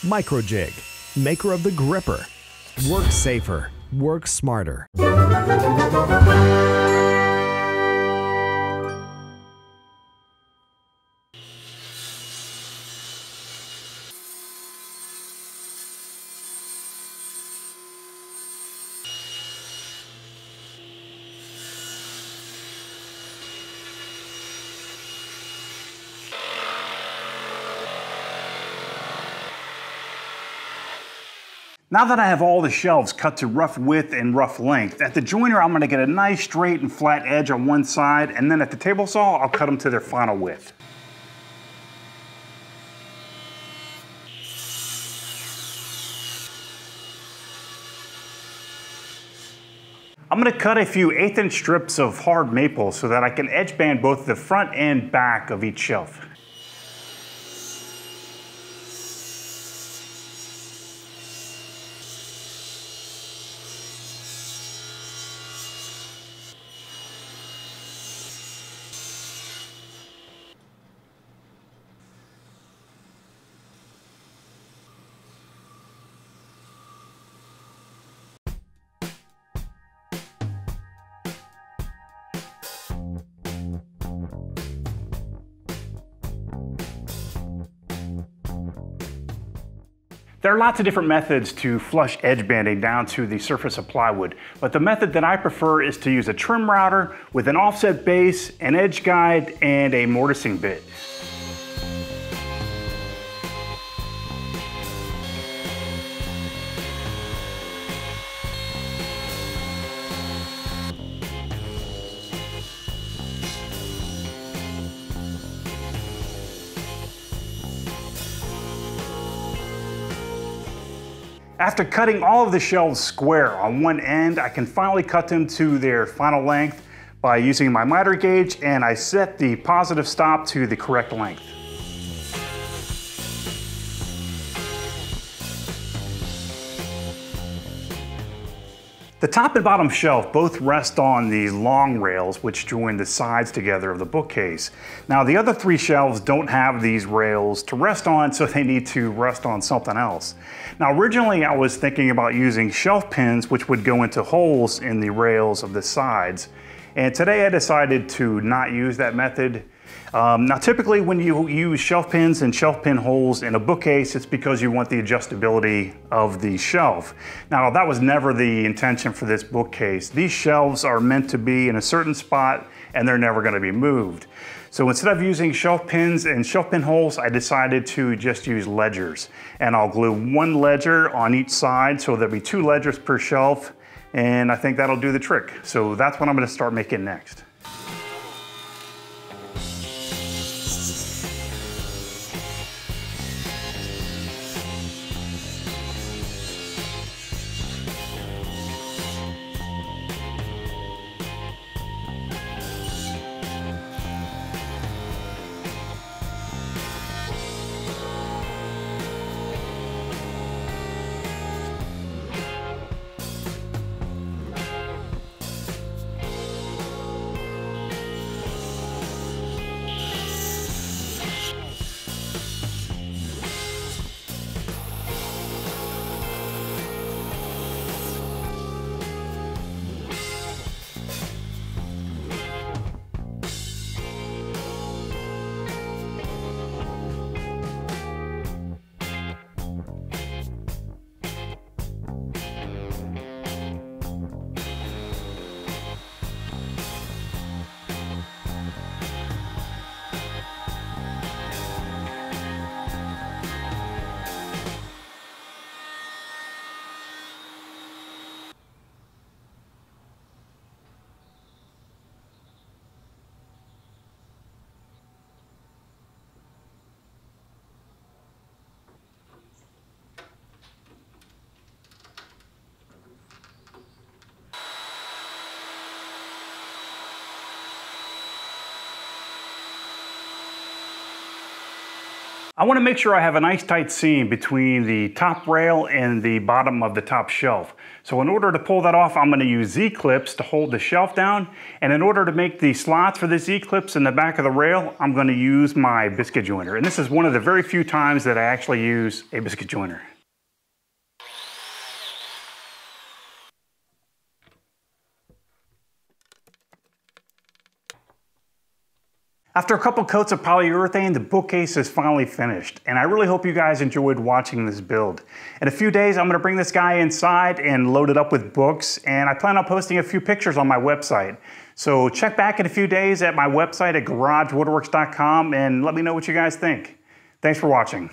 Microjig, maker of the gripper. Work safer, work smarter. Now that I have all the shelves cut to rough width and rough length, at the joiner I'm going to get a nice straight and flat edge on one side, and then at the table saw I'll cut them to their final width. I'm going to cut a few 1/8 inch strips of hard maple so that I can edge band both the front and back of each shelf. There are lots of different methods to flush edge banding down to the surface of plywood, but the method that I prefer is to use a trim router with an offset base, an edge guide, and a mortising bit. After cutting all of the shelves square on one end, I can finally cut them to their final length by using my miter gauge, and I set the positive stop to the correct length. The top and bottom shelf both rest on the long rails which join the sides together of the bookcase. Now the other 3 shelves don't have these rails to rest on, so they need to rest on something else. Now originally I was thinking about using shelf pins which would go into holes in the rails of the sides. And today I decided to not use that method. Now typically when you use shelf pins and shelf pin holes in a bookcase, it's because you want the adjustability of the shelf. Now that was never the intention for this bookcase. These shelves are meant to be in a certain spot and they're never going to be moved. So instead of using shelf pins and shelf pin holes, I decided to just use ledgers. And I'll glue 1 ledger on each side, so there'll be 2 ledgers per shelf, and I think that'll do the trick. So that's what I'm going to start making next. I want to make sure I have a nice tight seam between the top rail and the bottom of the top shelf. So in order to pull that off, I'm going to use Z-clips to hold the shelf down. And in order to make the slots for the Z-clips in the back of the rail, I'm going to use my biscuit joiner. And this is one of the very few times that I actually use a biscuit joiner. After a couple coats of polyurethane, the bookcase is finally finished, and I really hope you guys enjoyed watching this build. In a few days, I'm going to bring this guy inside and load it up with books, and I plan on posting a few pictures on my website. So check back in a few days at my website at garagewoodworks.com and let me know what you guys think. Thanks for watching.